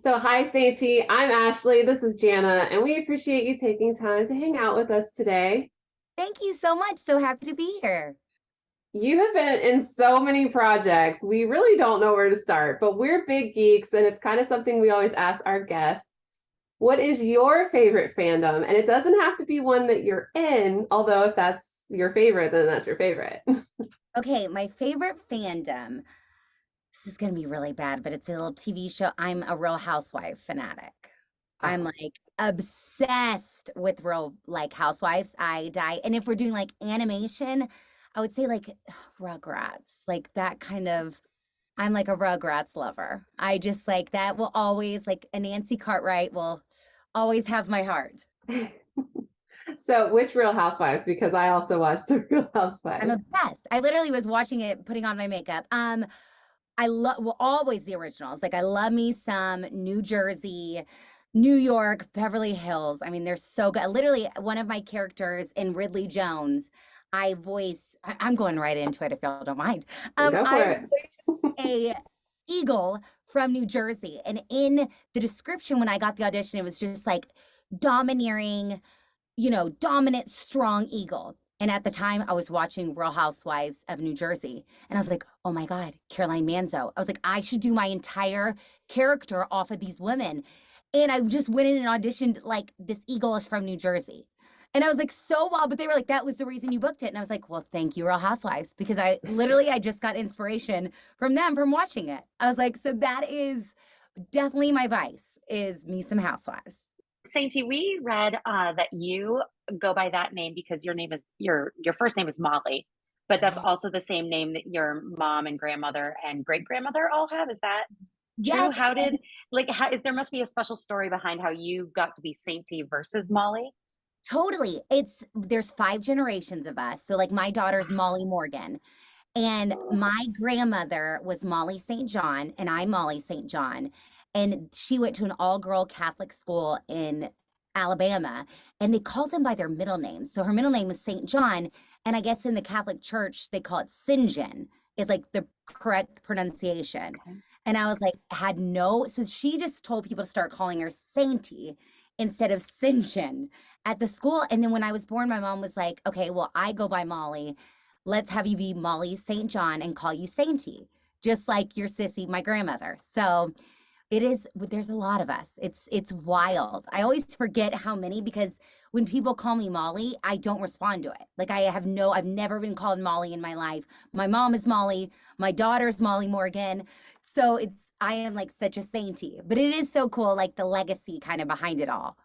So, hi, Sainty. I'm Ashley. This is Jana, and we appreciate you taking time to hang out with us today. Thank you so much. So happy to be here. You have been in so many projects. We really don't know where to start, but we're big geeks, and it's kind of something we always ask our guests. What is your favorite fandom? And it doesn't have to be one that you're in, although if that's your favorite, then that's your favorite. Okay, my favorite fandom. This is going to be really bad, but it's a little TV show. I'm a Real Housewife fanatic. I'm Oh, like obsessed with Real like Housewives. I die. And if we're doing like animation, I would say like Rugrats, like that kind of. I'm like a Rugrats lover. I just like that will always like a Nancy Cartwright will always have my heart. so which Real Housewives? Because I also watched the Real I'm Housewives. obsessed. I literally was watching it, putting on my makeup. I love well always the originals. Like I love me some New Jersey, New York, Beverly Hills. I mean, they're so good. Literally, one of my characters in Ridley Jones, I voice. I'm going right into it if y'all don't mind. Go for I it. voice a eagle from New Jersey, and in the description when I got the audition, it was just like domineering, dominant, strong eagle. And at the time, I was watching Real Housewives of New Jersey. And I was like, oh my God, Caroline Manzo. I was like, I should do my entire character off of these women. And I just went in and auditioned like this eagle is from New Jersey. And I was like, so well, but they were like, that was the reason you booked it. And I was like, well, thank you, Real Housewives, because I just got inspiration from them from watching it. I was like, so that is definitely my vice is me some Housewives. Sainty, we read that you go by that name because your name is your first name is Molly, but that's also the same name that your mom and grandmother and great grandmother all have. Is that true? Yes, How did there must be a special story behind how you got to be Sainty versus Molly? totally. There's five generations of us. So like my daughter's Molly Morgan, and my grandmother was Molly St. John, and I'm Molly St. John. And she went to an all-girl Catholic school in Alabama, and they called them by their middle names. So her middle name was St. John, and I guess in the Catholic Church they call it St. John is like the correct pronunciation. Okay. And I was like, had no, so she just told people to start calling her Sainty instead of Sinjin at the school. And then when I was born, my mom was like, okay, well, I go by Molly. Let's have you be Molly St. John and call you Sainty, just like your sissy, my grandmother. So it is, there's a lot of us. It's wild. I always forget how many because when people call me Molly, I don't respond to it. Like I've never been called Molly in my life. My mom is Molly, my daughter's Molly Morgan. So I am like such a sainty, but it is so cool, like the legacy kind of behind it all.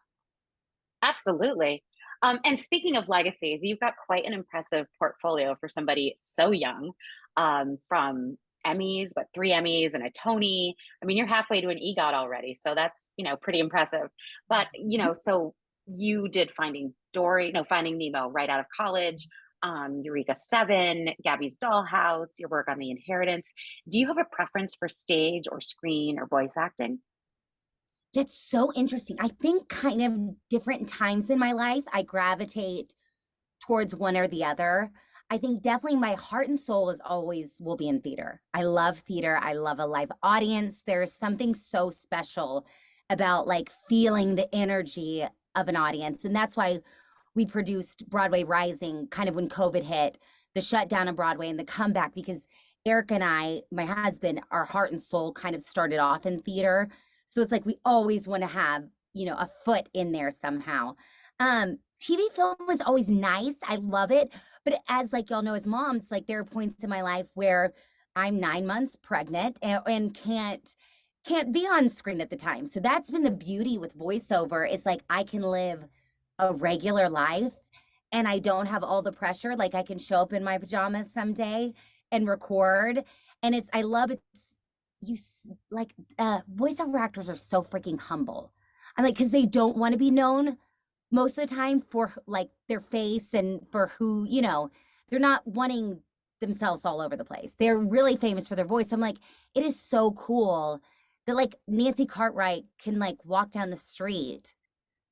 Absolutely. And speaking of legacies, you've got quite an impressive portfolio for somebody so young, from Emmys, what, three Emmys and a Tony. I mean, you're halfway to an EGOT already, so that's, pretty impressive. But, so you did Finding Dory, no, Finding Nemo right out of college, Eureka 7, Gabby's Dollhouse, your work on The Inheritance. Do you have a preference for stage or screen or voice acting? That's so interesting. I think kind of different times in my life, I gravitate towards one or the other. I think definitely my heart and soul is always will be in theater. I love theater. I love a live audience. There's something so special about like feeling the energy of an audience. And that's why we produced Broadway Rising kind of when COVID hit, the shutdown of Broadway and the comeback, because Eric and I, my husband, our heart and soul kind of started off in theater. So it's like we always want to have, a foot in there somehow. TV film was always nice. I love it. But as like y'all know, as moms, like there are points in my life where I'm 9 months pregnant and can't be on screen at the time. So that's been the beauty with voiceover is like I can live a regular life and I don't have all the pressure. Like I can show up in my pajamas someday and record. And I love it. You like voiceover actors are so freaking humble. I'm like, because they don't want to be known most of the time for like their face and for who, they're not wanting themselves all over the place. They're really famous for their voice. I'm like, it is so cool that like Nancy Cartwright can like walk down the street,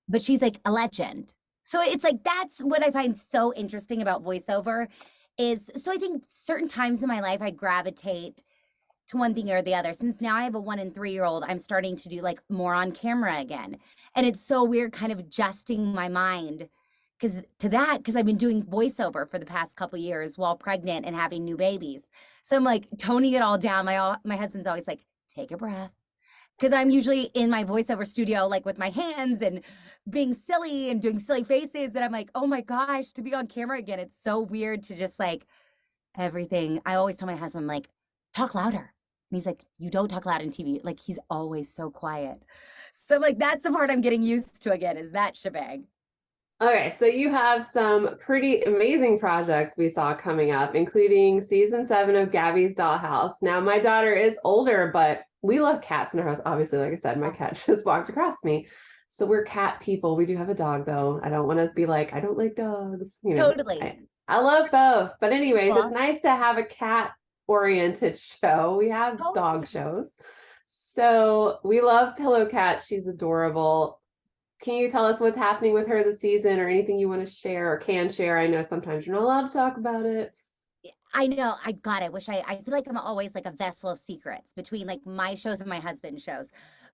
but she's like a legend. So it's like that's what I find so interesting about voiceover is so I think certain times in my life I gravitate to one thing or the other. Since now I have a 1 and 3-year-old, I'm starting to do like more on camera again. And it's so weird kind of adjusting my mind because I've been doing voiceover for the past couple years while pregnant and having new babies. So I'm like toning it all down. My husband's always like, take a breath. Because I'm usually in my voiceover studio, like with my hands and being silly and doing silly faces. And I'm like, oh my gosh, to be on camera again, it's so weird to just like everything. I always tell my husband, I'm like, talk louder. And he's like, you don't talk loud on TV. Like, he's always so quiet. So like, that's the part I'm getting used to again, is that shebang. Okay, so you have some pretty amazing projects we saw coming up, including season 7 of Gabby's Dollhouse. Now, my daughter is older, but we love cats in our house. Obviously, like I said, my cat just walked across me. So we're cat people. We do have a dog, though. I don't want to be like, I don't like dogs. You know, Totally. I love both. But anyways, Cool. it's nice to have a cat-oriented show. We have dog shows. So we love Pillow Cat. She's adorable. Can you tell us what's happening with her this season, or anything you want to share or can share? I know sometimes you're not allowed to talk about it. I know. I wish I feel like I'm always like a vessel of secrets between like my shows and my husband's shows.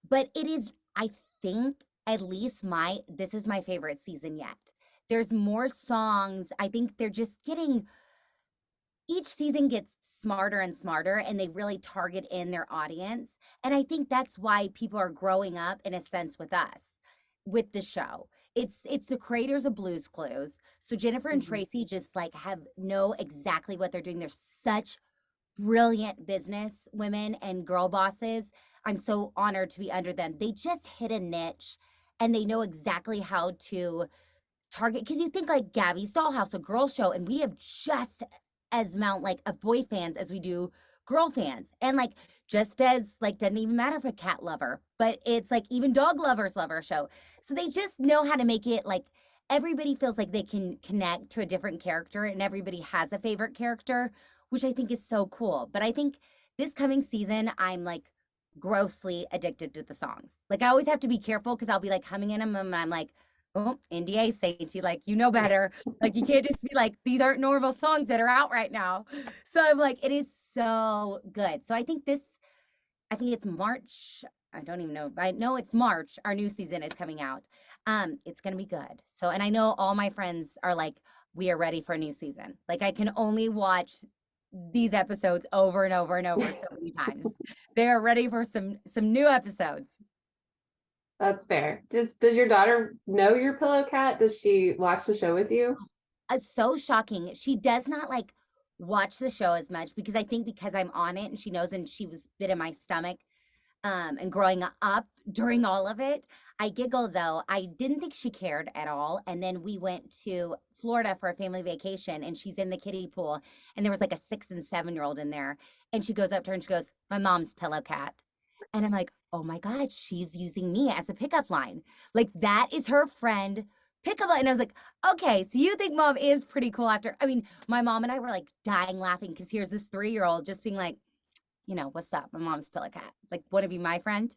But it is, I think, at least this is my favorite season yet. There's more songs. I think they're just each season gets smarter and smarter, and they really target in their audience. And I think that's why people are growing up in a sense with us, with the show. It's the creators of Blue's Clues. So Jennifer and Tracy just like know exactly what they're doing. They're such brilliant business women and girl bosses. I'm so honored to be under them. They just hit a niche, and they know exactly how to target, because you think like Gabby's Dollhouse, a girl show, and we have just as amount like of boy fans as we do girl fans. And like, just as like, doesn't even matter if a cat lover, but it's like even dog lovers love our show. So they just know how to make it like everybody feels like they can connect to a different character, and everybody has a favorite character, which I think is so cool. But I think this coming season, I'm like grossly addicted to the songs. Like, I always have to be careful because I'll be like humming in them, and I'm like, oh, NDA, Sainty, like, you know better. Like, you can't just be like, these aren't normal songs that are out right now. So I'm like, it is so good. So I think it's March. I don't even know. I know it's March. Our new season is coming out. It's going to be good. So, and I know all my friends are like, we are ready for a new season. Like, I can only watch these episodes over and over and over so many times. They are ready for some new episodes. That's fair. Does your daughter know your Pillow Cat? Does she watch the show with you? It's so shocking. She does not like watch the show as much because I think because I'm on it and she knows, and she was bit in my stomach and growing up during all of it. I giggle though. I didn't think she cared at all. And then we went to Florida for a family vacation, and she's in the kiddie pool, and there was like a 6 and 7-year-old in there, and she goes up to her and she goes, "My mom's Pillow Cat." And I'm like, oh my God, she's using me as a pickup line. Like, that is her friend pickup line. And I was like, okay, so you think mom is pretty cool after. I mean, my mom and I were like dying laughing because here's this 3-year-old just being like, you know, what's up? My mom's Pillow Cat. Like, want to be my friend?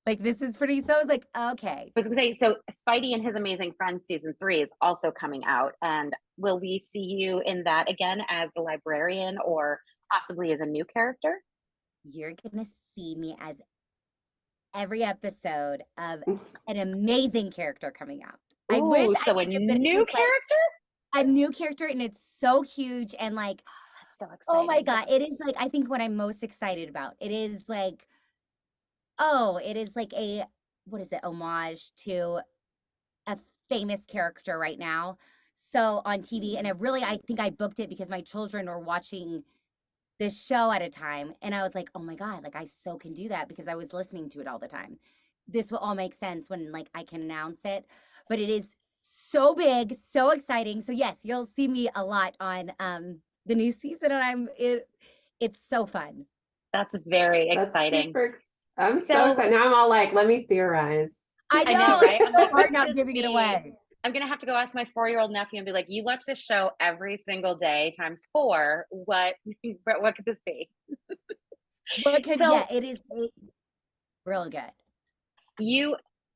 Like, this is pretty. So I was like, okay. I was gonna say, so Spidey and His Amazing Friends season 3 is also coming out, and will we see you in that again as the librarian, or possibly as a new character? You're going to see me as every episode of an amazing character coming out. I wish so I a could give new character? Like, a new character, and it's so huge, and like, That's so exciting. oh my God, it is like, I think what I'm most excited about. It is like, it is like a, what is it, homage to a famous character right now. So on TV, and I think I booked it because my children were watching this show at a time, and I was like, oh my God, like, I so can do that because I was listening to it all the time. This will all make sense when like I can announce it, but it is so big, so exciting. So yes, you'll see me a lot on the new season, and it's so fun. That's very exciting. I'm so excited. Now I'm all like, let me theorize. I know, right? It's so hard not giving it away. I'm going to have to go ask my 4-year-old nephew and be like, you watch this show every single day times 4. What could this be? It is real good.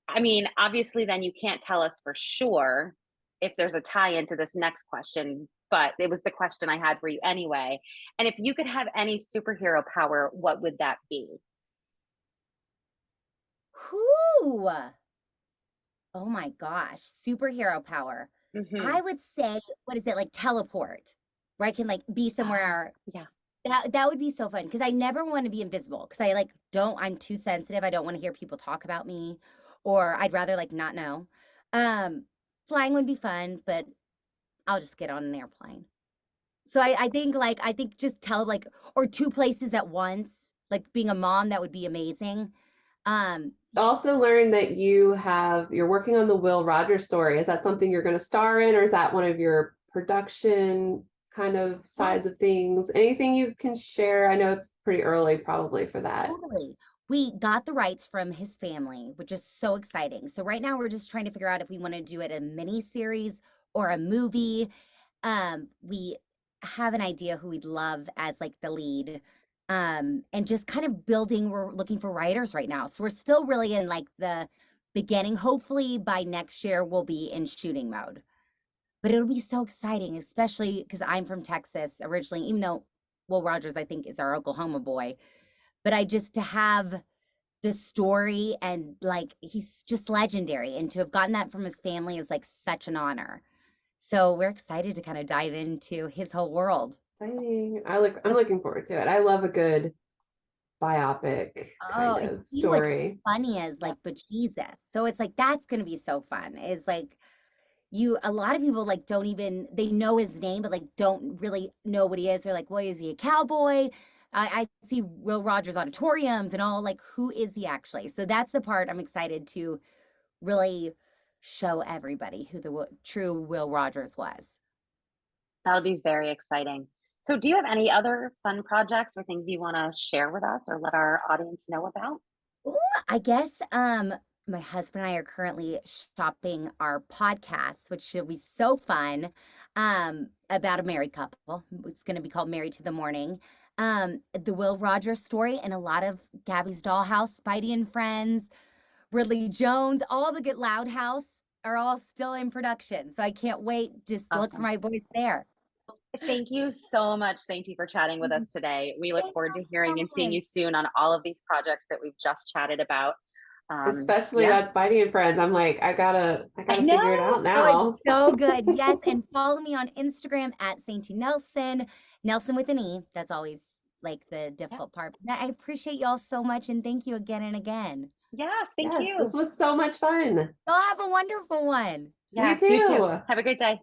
I mean, obviously then you can't tell us for sure if there's a tie into this next question, but it was the question I had for you anyway. And if you could have any superhero power, what would that be? Whoo! Oh my gosh, superhero power. Hmm. I would say, what is it, like teleport, where I can like be somewhere. Yeah. That would be so fun because I never want to be invisible because I like I'm too sensitive. I don't want to hear people talk about me, or I'd rather like not know. Um, Flying would be fun, but I'll just get on an airplane. So I think just tell like or two places at once, like being a mom, that would be amazing. Um, Also learned that you're working on the Will Rogers story. Is that something you're going to star in, or is that one of your production kind of sides of things? Anything you can share? I know it's pretty early probably for that. Totally. We got the rights from his family, which is so exciting. So right now we're just trying to figure out if we want to do it a mini series or a movie. We have an idea who we'd love as like the lead. And just kind of building, we're looking for writers right now. So we're still really in like the beginning. Hopefully by next year we'll be in shooting mode. But it'll be so exciting, especially because I'm from Texas originally, even though Will Rogers, I think, is our Oklahoma boy. But I just to have the story and like he's just legendary, and to have gotten that from his family is like such an honor. So we're excited to kind of dive into his whole world. Exciting. I'm looking forward to it. I love a good biopic Oh, kind and of he was story. funny as like bejesus. So it's like that's gonna be so fun. Is like a lot of people like don't even they know his name, but like don't really know what he is. They're like, well, is he a cowboy? I see Will Rogers auditoriums and all, like, who is he actually? So that's the part I'm excited to really show everybody who the true Will Rogers was. That'll be very exciting. So, do you have any other fun projects or things you want to share with us or let our audience know about? Ooh, I guess my husband and I are currently shopping our podcasts, which should be so fun. About a married couple. It's going to be called Married to the Morning. The Will Rogers story and a lot of Gabby's Dollhouse, Spidey and Friends, Ridley Jones, all the good Loud House are all still in production. So I can't wait. Just look for Awesome. my voice there. Thank you so much, Sainty, for chatting with us today. We look Thank forward you to hearing so and seeing much. you soon on all of these projects that we've just chatted about. Especially Yeah, that Spidey and Friends. I'm like, I I gotta figure it know. out Oh, it's now. so good. Yes. And follow me on Instagram at Sainty Nelsen, Nelson with an E. That's always like the Yeah. difficult part. I appreciate y'all so much and thank you again and again. Yes, thank Yes, this you. was so much fun. Y'all have a wonderful one. You Yes, you too. too. Have a great day.